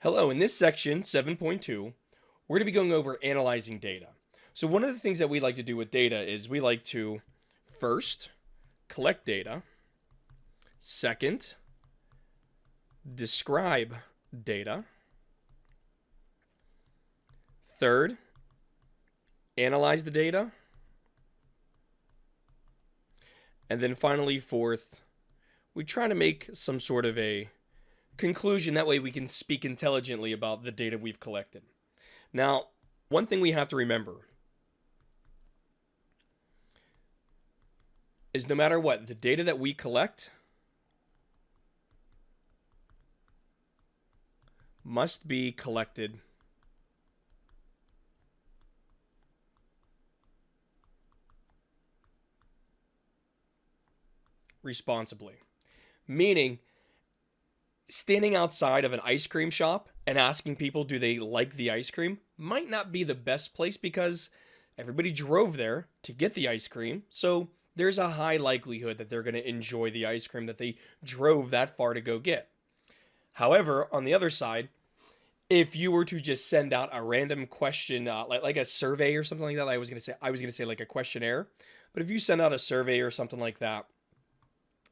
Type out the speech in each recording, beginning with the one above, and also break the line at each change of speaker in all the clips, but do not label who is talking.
Hello, in this section, 7.2, we're going to be going over analyzing data. So one of the things that we like to do with data is we like to first collect data, second, describe data, third, analyze the data, and then finally, fourth, we try to make some sort of a conclusion. That way we can speak intelligently about the data we've collected. Now, one thing we have to remember is no matter what, the data that we collect must be collected responsibly. Meaning, standing outside of an ice cream shop and asking people do they like the ice cream might not be the best place because everybody drove there to get the ice cream. So there's a high likelihood that they're going to enjoy the ice cream that they drove that far to go get. However, on the other side, if you were to just send out a random question, like a survey or something like that, I was gonna say like a questionnaire, but if you send out a survey or something like that,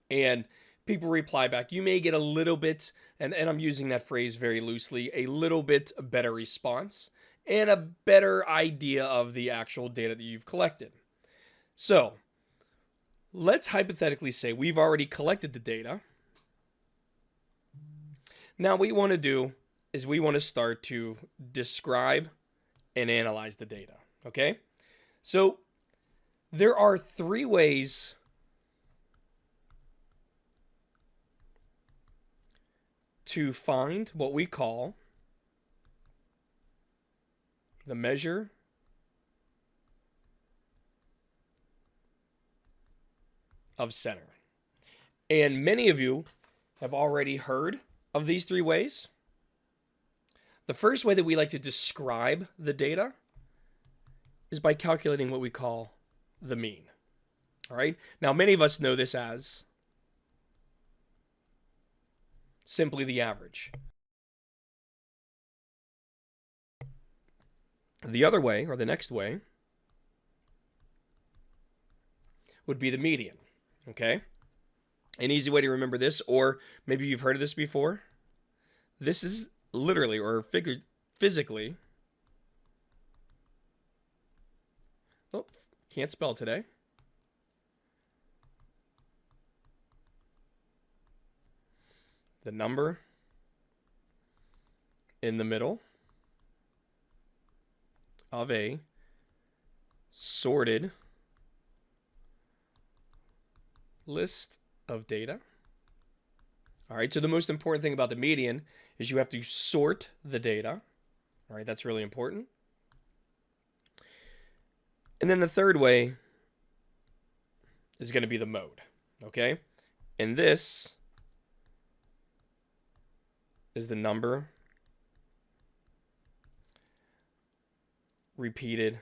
and people reply back, you may get a little bit, and I'm using that phrase very loosely, a little bit better response and a better idea of the actual data that you've collected. So let's hypothetically say we've already collected the data. Now what we want to do is we want to start to describe and analyze the data. Okay? So there are three ways to find what we call the measure of center. And many of you have already heard of these three ways. The first way that we like to describe the data is by calculating what we call the mean. All right. Now, many of us know this as simply the average. The other way, or the next way, would be the median. Okay. An easy way to remember this, or maybe you've heard of this before. This is literally or physically. Oh, can't spell today. The number in the middle of a sorted list of data. All right, so the most important thing about the median is you have to sort the data. All right, that's really important. And then the third way is going to be the mode, okay? And this is the number repeated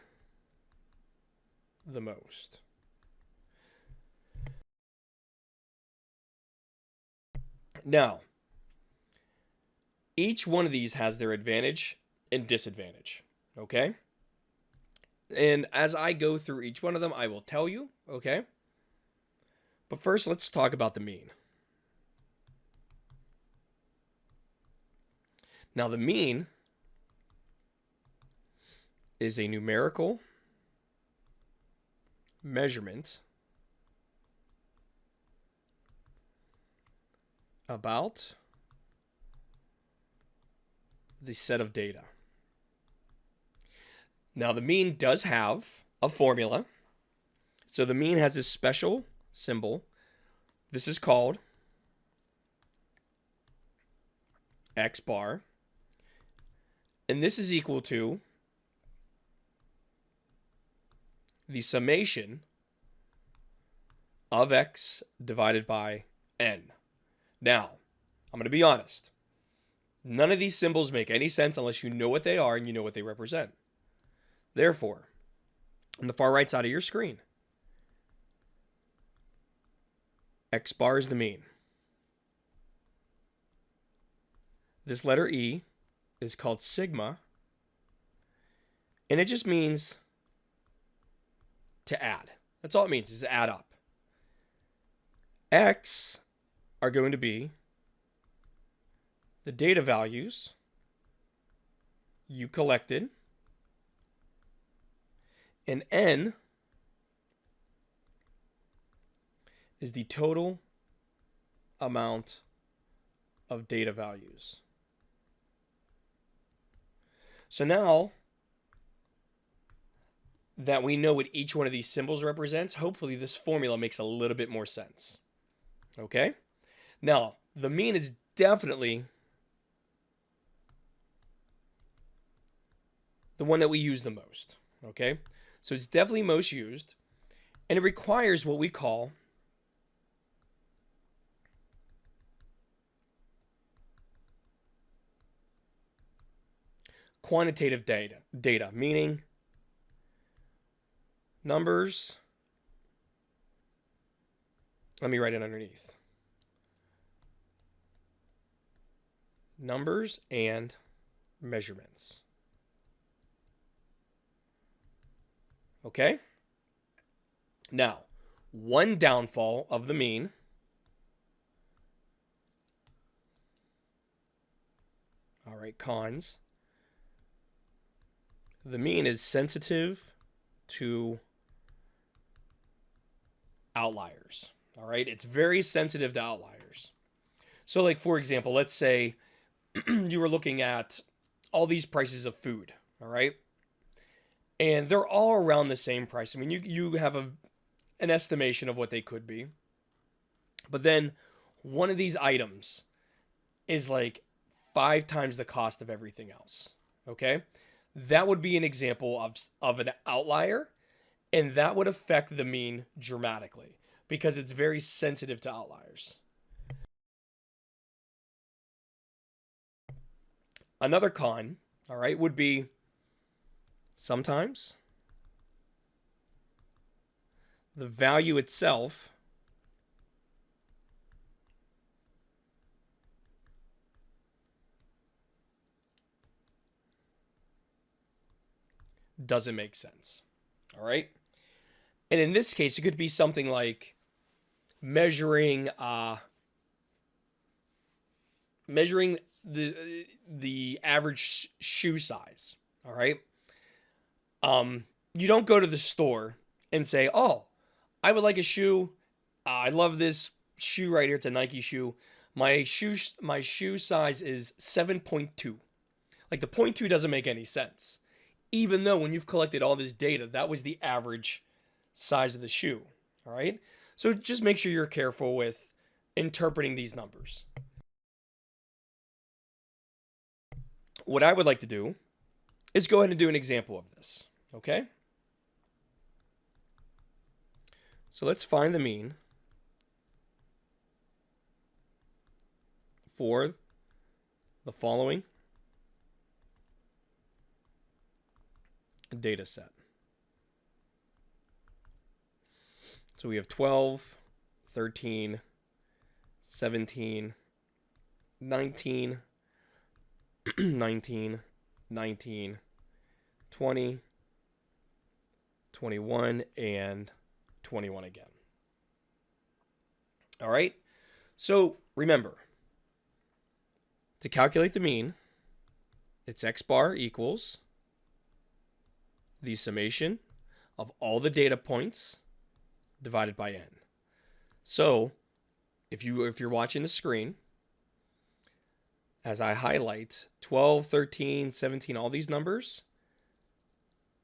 the most. Now, each one of these has their advantage and disadvantage, okay? And as I go through each one of them, I will tell you, okay? But first, let's talk about the mean. Now, the mean is a numerical measurement about the set of data. Now, the mean does have a formula. So the mean has this special symbol. This is called X bar. And this is equal to the summation of X divided by N. Now, I'm going to be honest. None of these symbols make any sense unless you know what they are and you know what they represent. Therefore, on the far right side of your screen, X bar is the mean. This letter E is called sigma, and it just means to add. That's all it means, is to add up. X are going to be the data values you collected, and N is the total amount of data values. So now that we know what each one of these symbols represents, hopefully this formula makes a little bit more sense. Okay? Now, the mean is definitely the one that we use the most. Okay? So it's definitely most used, and it requires what we call quantitative data, meaning numbers. Let me write it underneath. Numbers and measurements. Okay? Now, one downfall of the mean all right, cons. The mean is sensitive to outliers. All right, it's very sensitive to outliers. So, like, for example, let's say you were looking at all these prices of food, all right? And they're all around the same price. I mean, you have an estimation of what they could be. But then one of these items is like 5 times the cost of everything else, okay? That would be an example of an outlier, and that would affect the mean dramatically because it's very sensitive to outliers. Another con, all right, would be sometimes the value itself doesn't make sense. All right. And in this case, it could be something like measuring the average shoe size. All right. You don't go to the store and say, "Oh, I would like a shoe. I love this shoe right here. It's a Nike shoe. My shoe size is 7.2." Like the 0.2 doesn't make any sense. Even though when you've collected all this data, that was the average size of the shoe. All right. So just make sure you're careful with interpreting these numbers. What I would like to do is go ahead and do an example of this. Okay. So let's find the mean for the following data set. So we have 12, 13, 17, 19, 19, 19, 20, 21, and 21 again. All right. So remember, to calculate the mean, it's x bar equals the summation of all the data points divided by n. So if you're watching the screen, as I highlight 12, 13, 17, all these numbers,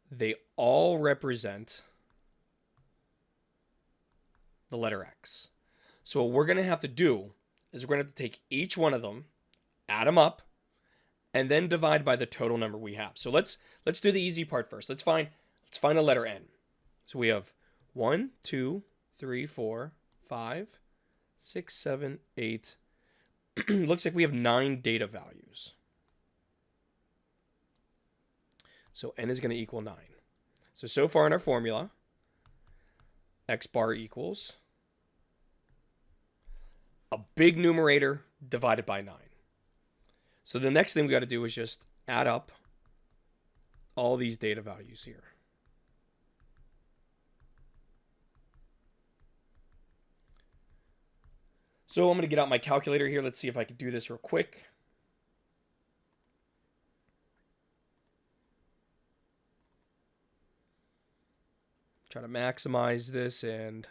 they all represent the letter X. So what we're going to have to do is we're going to have to take each one of them, add them up, and then divide by the total number we have. So let's do the easy part first. Let's find a letter N. So we have 1, 2, 3, 4, 5, 6, 7, 8. Looks like we have 9 data values. So N is going to equal 9. So far in our formula, X bar equals a big numerator divided by 9. So the next thing we got to do is just add up all these data values here. So I'm going to get out my calculator here. Let's see if I can do this real quick. Try to maximize this and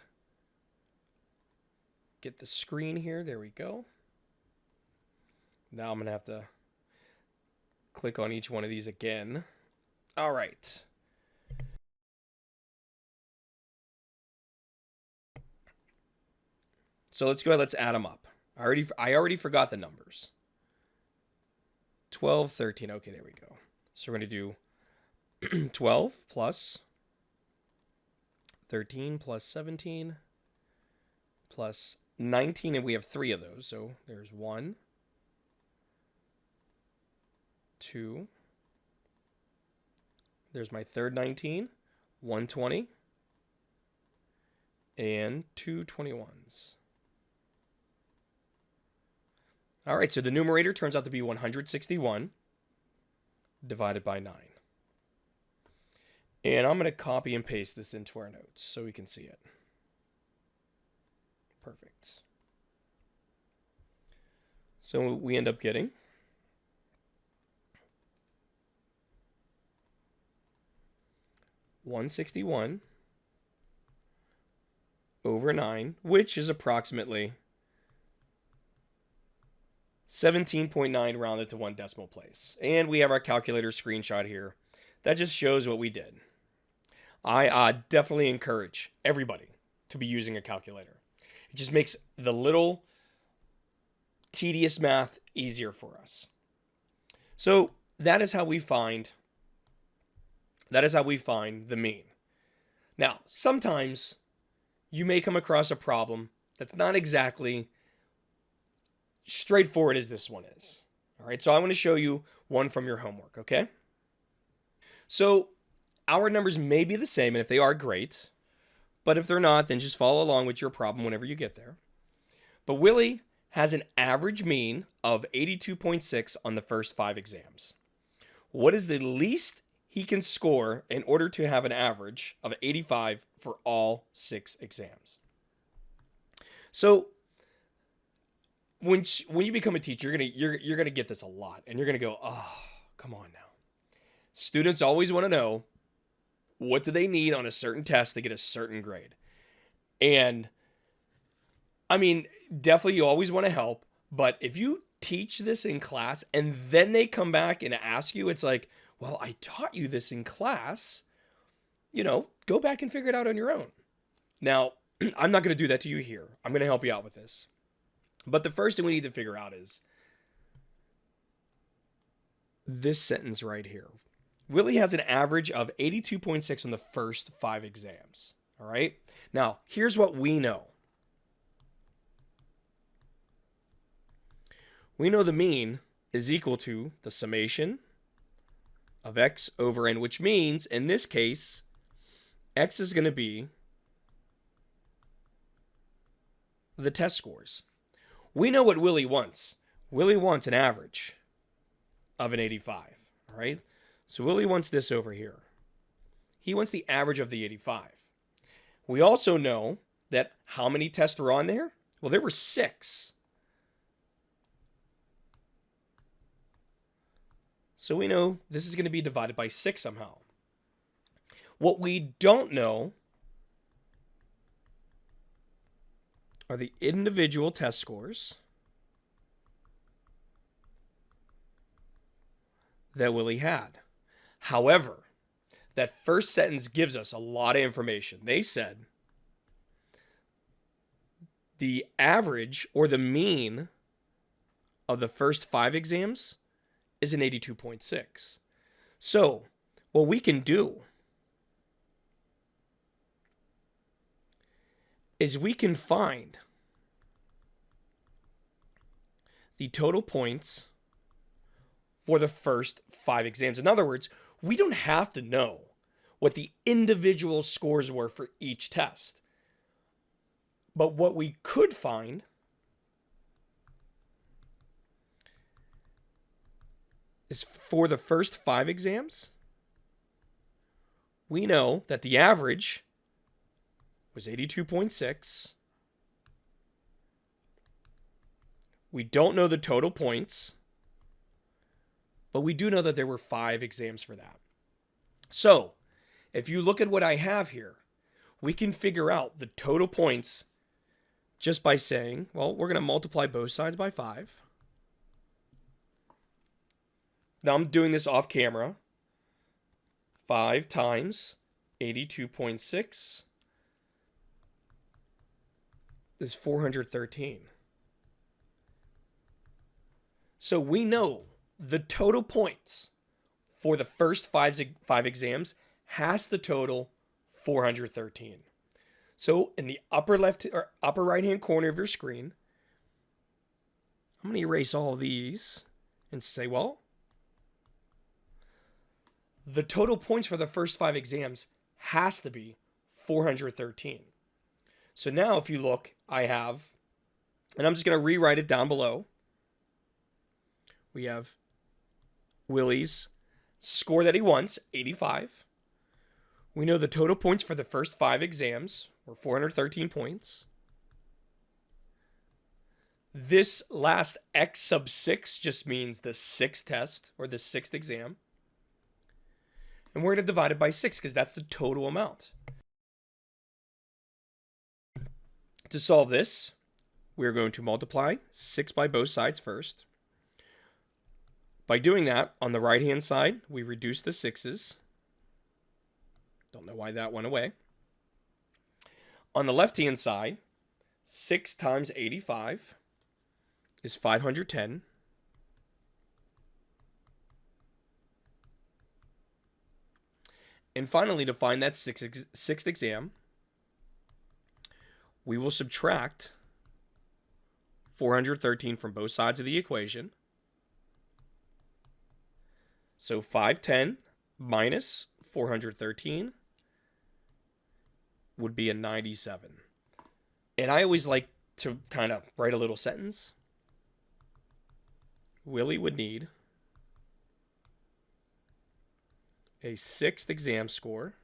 get the screen here. There we go. Now I'm going to have to click on each one of these again. All right. So let's go ahead, let's add them up. I already forgot the numbers. 12, 13. Okay, there we go. So we're going to do 12 plus 13 plus 17 plus 19, and we have 3 of those. So there's 1, 2. There's my third 19, 120, and 2 21s. All right, so the numerator turns out to be 161 divided by 9. And I'm going to copy and paste this into our notes so we can see it. Perfect. So we end up getting 161 over 9, which is approximately 17.9 rounded to 1 decimal place. And we have our calculator screenshot here. That just shows what we did. I definitely encourage everybody to be using a calculator. It just makes the little tedious math easier for us. So that is how we find the mean. Now, sometimes you may come across a problem that's not exactly straightforward as this one is. All right, so I want to show you one from your homework, okay? So our numbers may be the same, and if they are, great. But if they're not, then just follow along with your problem whenever you get there. But Willie has an average mean of 82.6 on the first 5 exams. What is the least he can score in order to have an average of 85 for all 6 exams? So when you become a teacher, you're gonna get this a lot, and you're gonna go, oh, come on now. Students always want to know, what do they need on a certain test to get a certain grade? And I mean, definitely you always want to help, but if you teach this in class and then they come back and ask you, it's like, well, I taught you this in class, go back and figure it out on your own. Now, I'm not going to do that to you here. I'm going to help you out with this. But the first thing we need to figure out is this sentence right here. Willie has an average of 82.6 on the first 5 exams. All right. Now, here's what we know. We know the mean is equal to the summation of x over n, which means, in this case, x is going to be the test scores. We know what Willie wants. Willie wants an average of an 85. All right. So Willie wants this over here. He wants the average of the 85. We also know that how many tests were on there? Well, there were 6. So we know this is going to be divided by 6 somehow. What we don't know are the individual test scores that Willie had. However, that first sentence gives us a lot of information. They said the average or the mean of the first 5 exams is an 82.6. So what we can do is we can find the total points for the first 5 exams. In other words, we don't have to know what the individual scores were for each test. But what we could find is for the first 5 exams, we know that the average was 82.6. We don't know the total points, but we do know that there were 5 exams for that. So, if you look at what I have here, we can figure out the total points just by saying, well, we're going to multiply both sides by 5. Now I'm doing this off camera. 5 times 82.6 is 413. So we know the total points for the first 5 exams has the total 413. So in the upper left or upper right hand corner of your screen, I'm going to erase all of these and say, well, the total points for the first 5 exams has to be 413. So now if you look, I have, and I'm just going to rewrite it down below. We have Willie's score that he wants, 85. We know the total points for the first 5 exams were 413 points. This last X sub 6 just means the 6th test or the 6th exam. And we're going to divide it by 6 because that's the total amount. To solve this, we're going to multiply 6 by both sides first. By doing that, on the right-hand side, we reduce the 6's. Don't know why that went away. On the left-hand side, 6 times 85 is 510. And finally, to find that 6th exam, we will subtract 413 from both sides of the equation. So 510 minus 413 would be a 97. And I always like to kind of write a little sentence. Willie would need a 6th exam score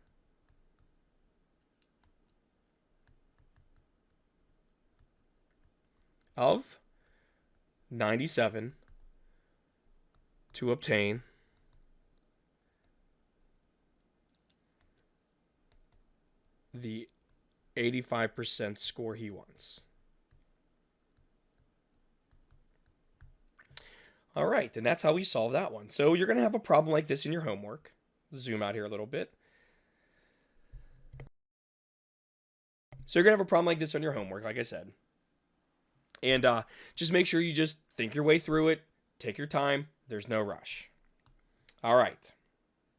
of 97 to obtain the 85% score he wants. All right, and that's how we solve that one. So you're going to have a problem like this in your homework. Zoom out here a little bit. So you're going to have a problem like this on your homework, like I said. And just make sure you just think your way through it. Take your time. There's no rush. All right.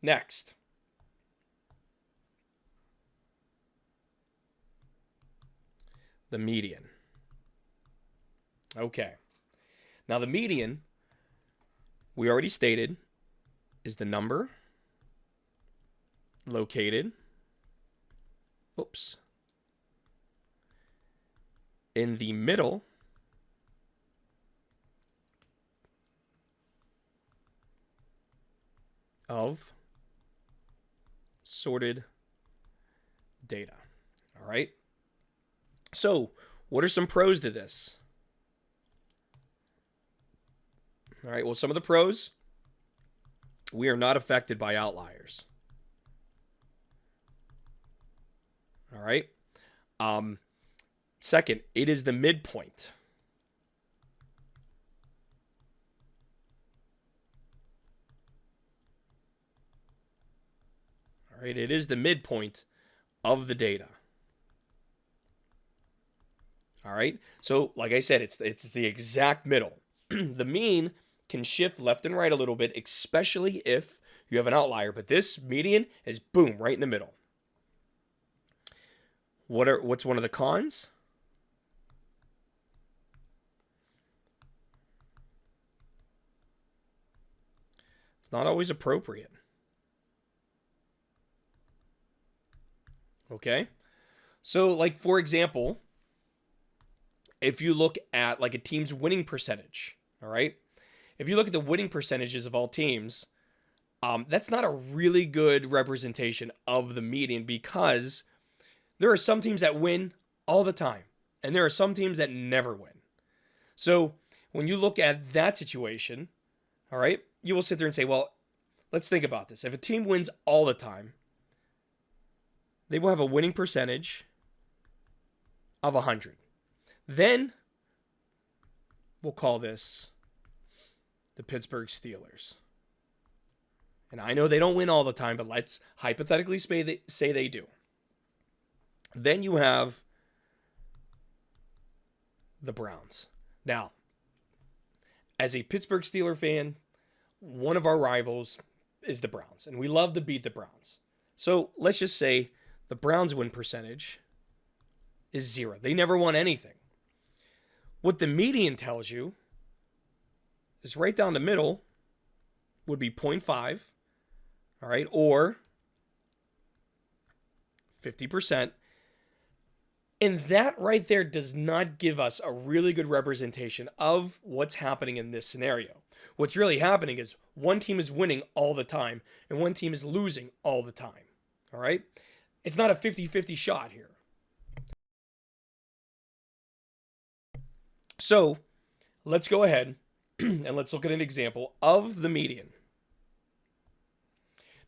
Next. The median. Okay. Now the median, we already stated, is the number located, in the middle of sorted data. All right. So, what are some pros to this? All right, well, some of the pros, we are not affected by outliers. All right. Second, it is the midpoint. All right, it is the midpoint of the data. All right, so like I said, it's the exact middle. The mean can shift left and right a little bit, especially if you have an outlier. But this median is boom right in the middle. What's one of the cons? It's not always appropriate. Okay, so like for example, if you look at like a team's winning percentage, all right, if you look at the winning percentages of all teams, that's not a really good representation of the median, because there are some teams that win all the time, and there are some teams that never win. So when you look at that situation, all right, you will sit there and say, well, let's think about this. If a team wins all the time, they will have a winning percentage of 100. Then we'll call this the Pittsburgh Steelers. And I know they don't win all the time, but let's hypothetically say they do. Then you have the Browns. Now, as a Pittsburgh Steelers fan, one of our rivals is the Browns, and we love to beat the Browns. So let's just say the Browns win percentage is 0. They never won anything. What the median tells you is right down the middle would be 0.5, all right, or 50%. And that right there does not give us a really good representation of what's happening in this scenario. What's really happening is one team is winning all the time and one team is losing all the time. All right? It's not a 50-50 shot here. So let's go ahead and let's look at an example of the median.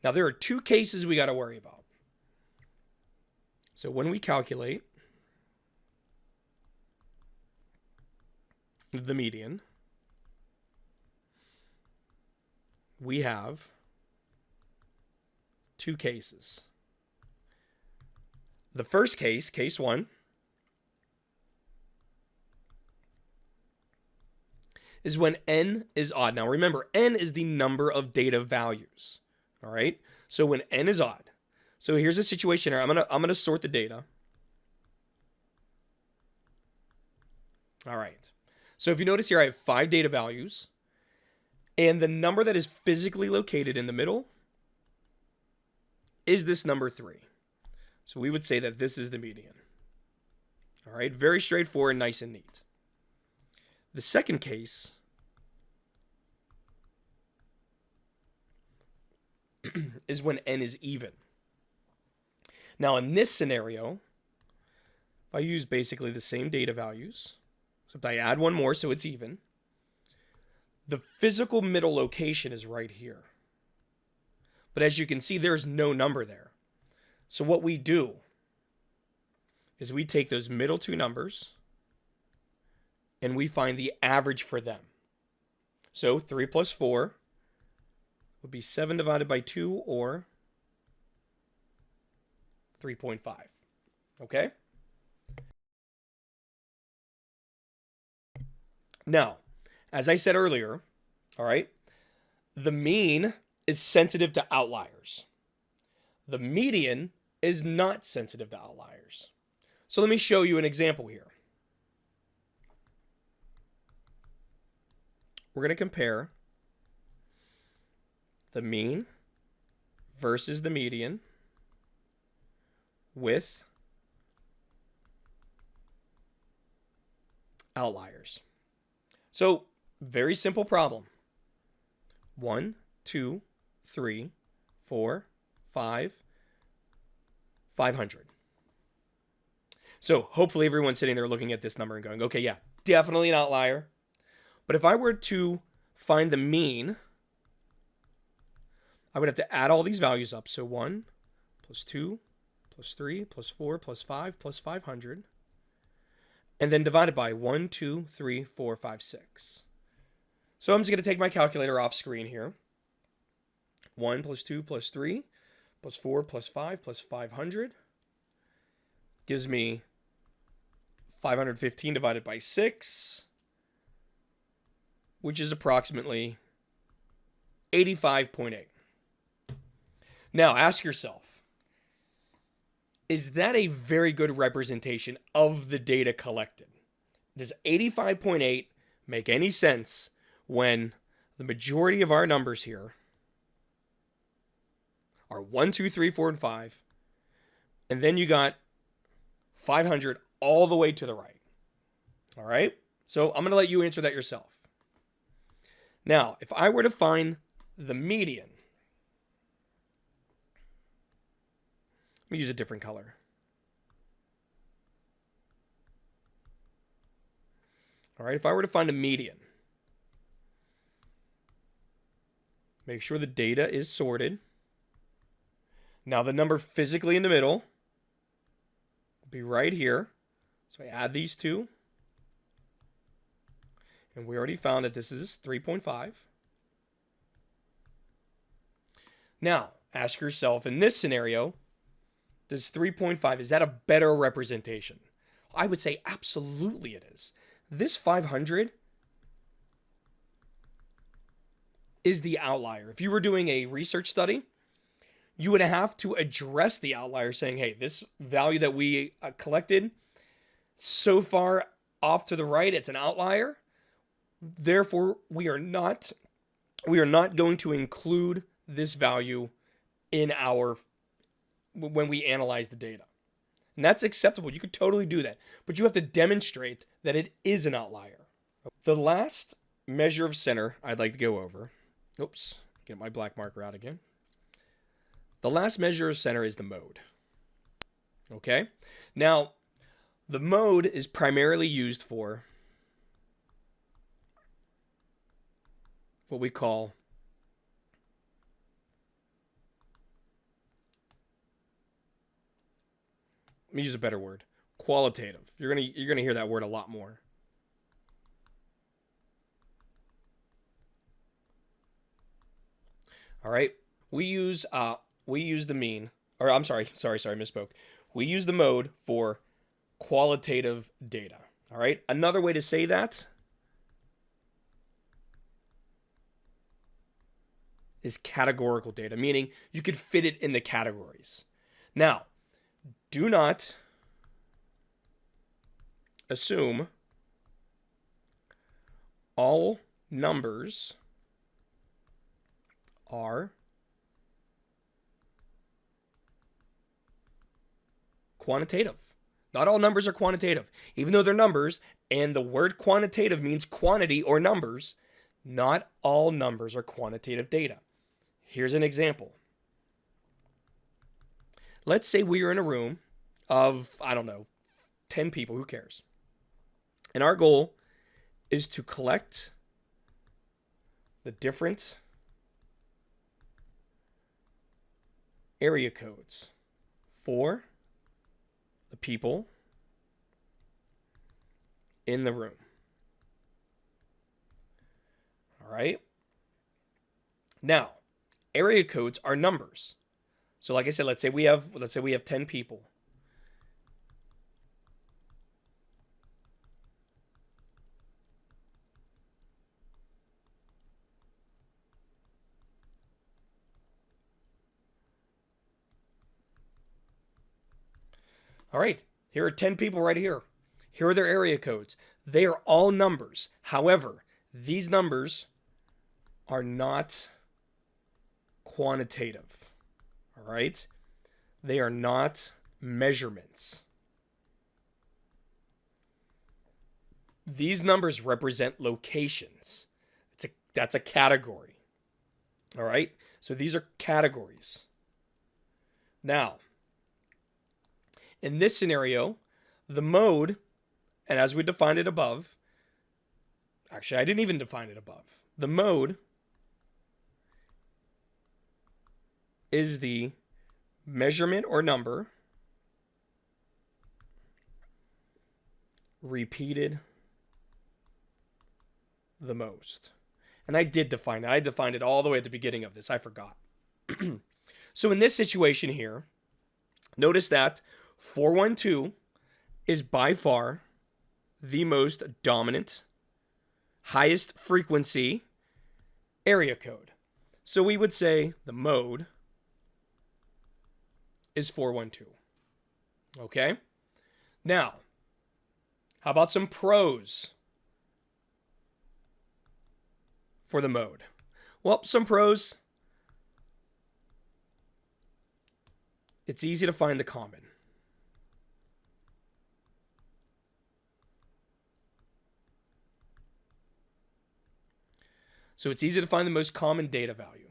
Now, there are two cases we got to worry about. So when we calculate the median, we have two cases. The first case, case 1, is when n is odd. Now remember, n is the number of data values. All right? So when n is odd. So here's a situation here. I'm gonna sort the data. All right. So if you notice here, I have 5 data values, and the number that is physically located in the middle is this number 3. So we would say that this is the median. All right, very straightforward, nice and neat. The second case is when n is even. Now in this scenario, if I use basically the same data values, except I add one more so it's even, the physical middle location is right here. But as you can see, there's no number there. So what we do is we take those middle two numbers and we find the average for them. So 3 plus 4 would be 7 divided by 2, or 3.5. Okay? Now, as I said earlier, all right, the mean is sensitive to outliers. The median is not sensitive to outliers. So let me show you an example here. We're going to compare the mean versus the median with outliers. So, very simple problem. 1, 2, 3, 4, 5, 500. So hopefully everyone's sitting there looking at this number and going, okay, yeah, definitely an outlier. But if I were to find the mean, I would have to add all these values up. So 1 plus 2 plus 3 plus 4 plus 5 plus 500. And then divide it by 1, 2, 3, 4, 5, 6. So I'm just going to take my calculator off screen here. 1 plus 2 plus 3 plus 4 plus 5 plus 500 gives me 515 divided by 6, which is approximately 85.8. Now ask yourself, is that a very good representation of the data collected? Does 85.8 make any sense when the majority of our numbers here are 1, 2, 3, 4, and 5, and then you got 500 all the way to the right? All right? So I'm going to let you answer that yourself. Now, if I were to find the median, let me use a different color. All right, if I were to find a median, make sure the data is sorted. Now the number physically in the middle will be right here. So I add these two. And we already found that this is 3.5. Now, ask yourself, in this scenario, does 3.5, is that a better representation? I would say absolutely it is. This 500 is the outlier. If you were doing a research study, you would have to address the outlier saying, hey, this value that we collected so far off to the right, it's an outlier. Therefore, we are not going to include this value in our when we analyze the data. And that's acceptable. You could totally do that. But you have to demonstrate that it is an outlier. The last measure of center I'd like to go over. Oops, get my black marker out again. The last measure of center is the mode. Okay? Now, the mode is primarily used for what we call let me use a better word. Qualitative. You're gonna hear that word a lot more. All right. We use the mean, or I'm sorry, misspoke. We use the mode for qualitative data. All right. Another way to say that is categorical data, meaning you could fit it in the categories. Now, do not assume all numbers are quantitative. Not all numbers are quantitative. Even though they're numbers, and the word quantitative means quantity or numbers, not all numbers are quantitative data. Here's an example. Let's say we are in a room of, 10 people, who cares? And our goal is to collect the different area codes for the people in the room. All right? Now, area codes are numbers. So like I said, let's say we have 10 people. All right, here are 10 people right here. Here are their area codes. They are all numbers. However, these numbers are not quantitative. All right? They are not measurements. These numbers represent locations. That's a category. All right? So these are categories. Now, in this scenario, the mode, and as we defined it above, actually, I didn't even define it above. The mode is the measurement or number repeated the most. And I did define it. I defined it all the way at the beginning of this. I forgot. So in this situation here, notice that 412 is by far the most dominant, highest frequency area code. So we would say the mode is 412. Okay? Now, how about some pros for the mode? Well, some pros. It's easy to find the common. So it's easy to find the most common data value.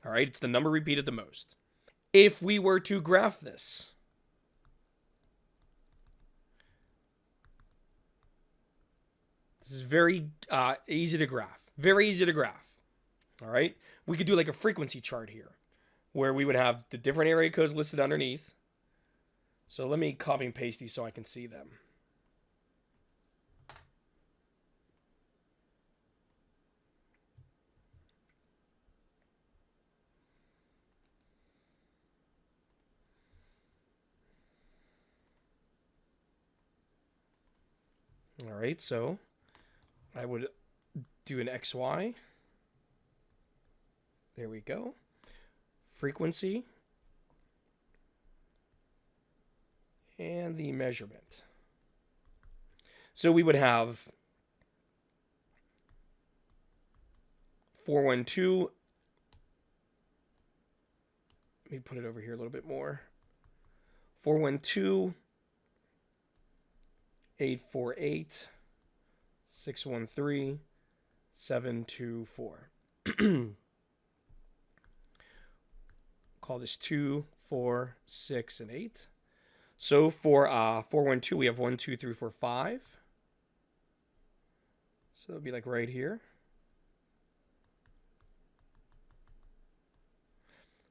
All right, it's the number repeated the most. If we were to graph this, this is very easy to graph. Very easy to graph. All right, we could do like a frequency chart here where we would have the different area codes listed underneath. So let me copy and paste these so I can see them. All right, so I would do an XY. There we go. Frequency. And the measurement. So we would have 412. Let me put it over here a little bit more. 412, 848, 613, 724. Call this 2, 4, 6, and 8. So for 412, we have 1, 2, 3, 4, 5. So it'll be like right here.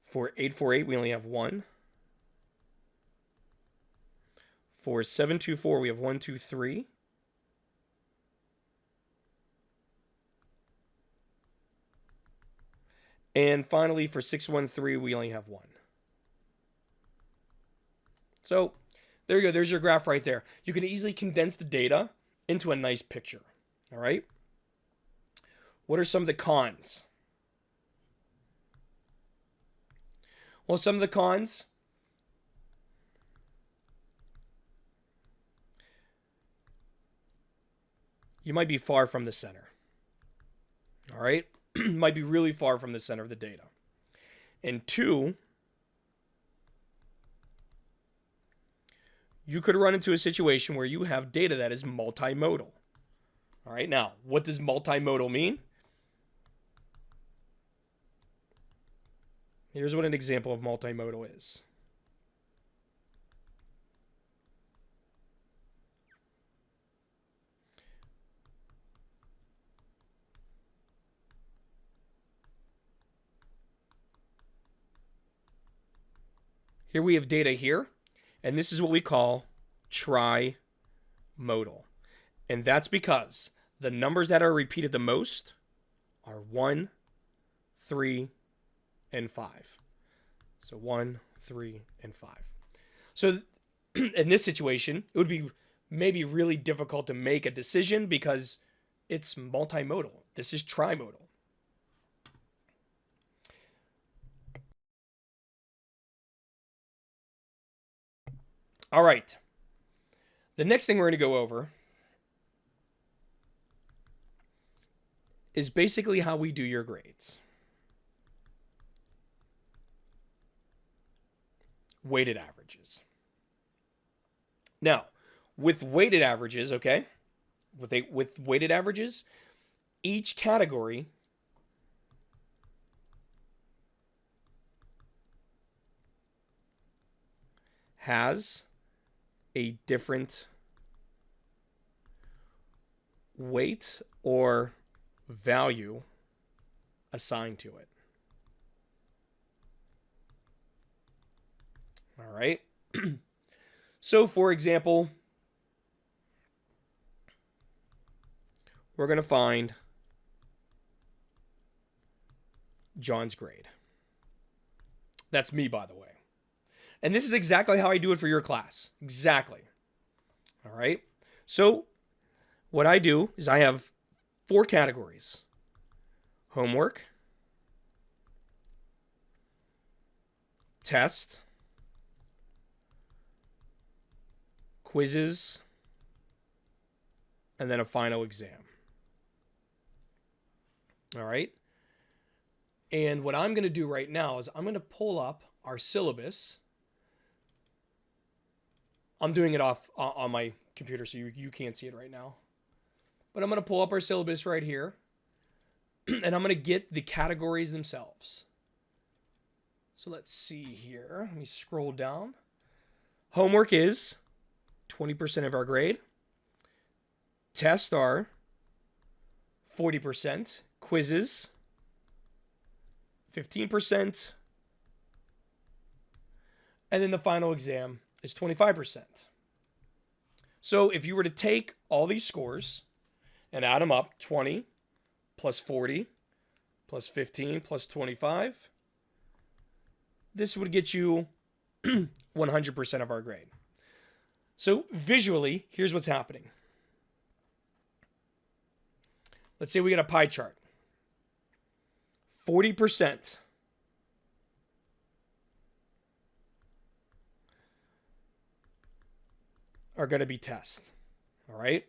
For 848, we only have 1. For 724, we have 1, 2, 3. And finally, for 613, we only have 1. So there you go. There's your graph right there. You can easily condense the data into a nice picture. All right. What are some of the cons? Well, some of the cons. You might be far from the center. All right. Might be really far from the center of the data. And 2, you could run into a situation where you have data that is multimodal. All right, now, what does multimodal mean? Here's what an example of multimodal is. Here we have data here, and this is what we call trimodal. And that's because the numbers that are repeated the most are 1, 3, and 5. So 1, 3, and 5. So in this situation, it would be maybe really difficult to make a decision because it's multimodal. This is trimodal. All right. The next thing we're going to go over is basically how we do your grades. Weighted averages. Now, with weighted averages, okay? With weighted averages, each category has a different weight or value assigned to it. All right. So, for example, we're going to find John's grade. That's me, by the way. And this is exactly how I do it for your class. Exactly. All right. So what I do is I have 4 categories: homework, test, quizzes, and then a final exam. All right. And what I'm going to do right now is I'm going to pull up our syllabus. I'm doing it off on my computer, so you can't see it right now. But I'm going to pull up our syllabus right here, and I'm going to get the categories themselves. So let's see here. Let me scroll down. Homework is 20% of our grade. Tests are 40%. Quizzes, 15%. And then the final exam is 25%. So if you were to take all these scores and add them up, 20 plus 40 plus 15 plus 25, this would get you 100% of our grade. So visually, here's what's happening. Let's say we get a pie chart. 40% are going to be tests. All right.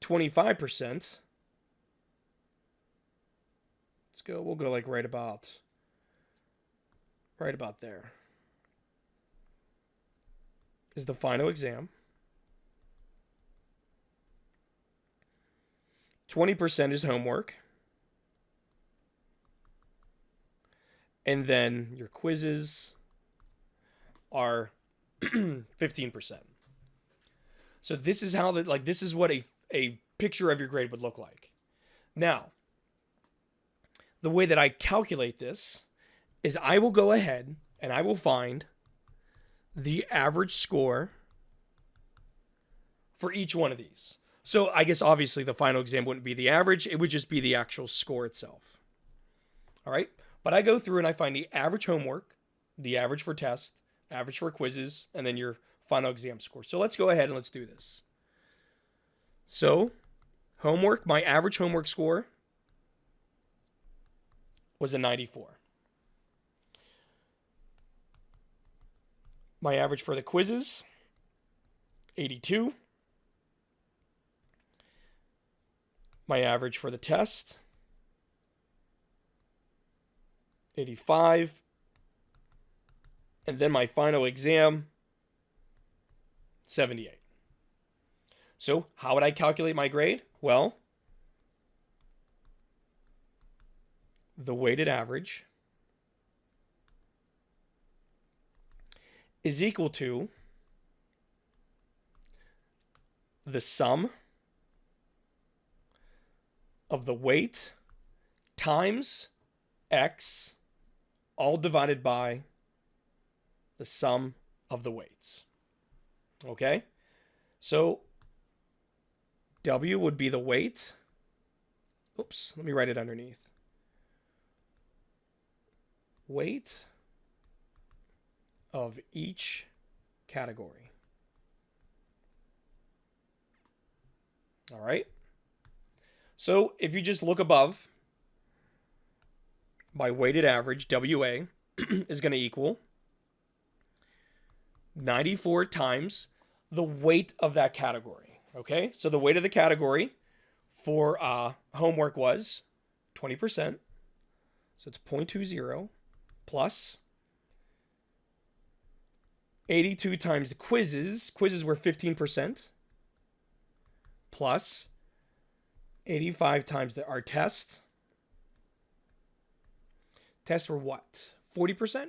25%. Let's go. We'll go like right about there. Is the final exam. 20% is homework. And then your quizzes are 15%. So this is how this is what a picture of your grade would look like. Now, the way that I calculate this is I will go ahead and I will find the average score for each one of these. So I guess obviously the final exam wouldn't be the average. It would just be the actual score itself. All right. But I go through and I find the average homework, the average for tests, average for quizzes, and then your final exam score. So let's go ahead and let's do this. So homework, my average homework score was a 94. My average for the quizzes, 82. My average for the test, 85. And then my final exam, 78. So how would I calculate my grade? Well, the weighted average is equal to the sum of the weight times x, all divided by the sum of the weights. Okay? So W would be the weight. Oops, let me write it underneath. Weight of each category. All right? So if you just look above, my weighted average, WA, is going to equal 94 times the weight of that category. Okay? So the weight of the category for homework was 20%. So it's 0.20 plus 82 times the quizzes. Quizzes were 15%. Plus 85 times our test. Tests were what? 40%?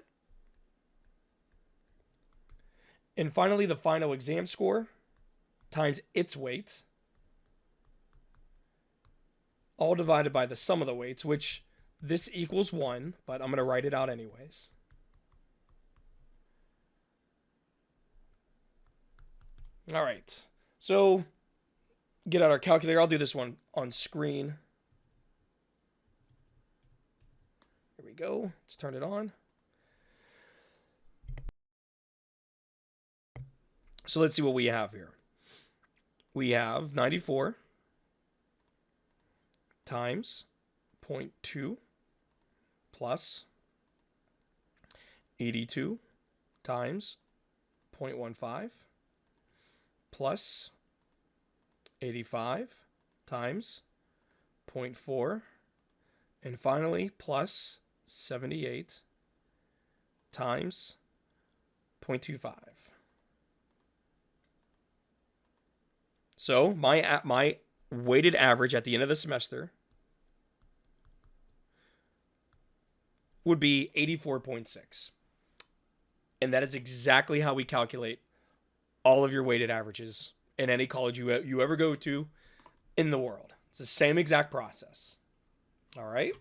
And finally, the final exam score times its weight, all divided by the sum of the weights, which this equals 1, but I'm going to write it out anyways. All right. So get out our calculator. I'll do this one on screen. Here we go. Let's turn it on. So let's see what we have here. We have 94 times 0.2 plus 82 times 0.15 plus 85 times 0.4 and finally plus 78 times 0.25. So my weighted average at the end of the semester would be 84.6. And that is exactly how we calculate all of your weighted averages in any college you ever go to in the world. It's the same exact process. All right.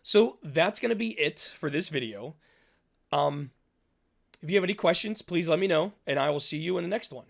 So that's going to be it for this video. If you have any questions, please let me know, and I will see you in the next one.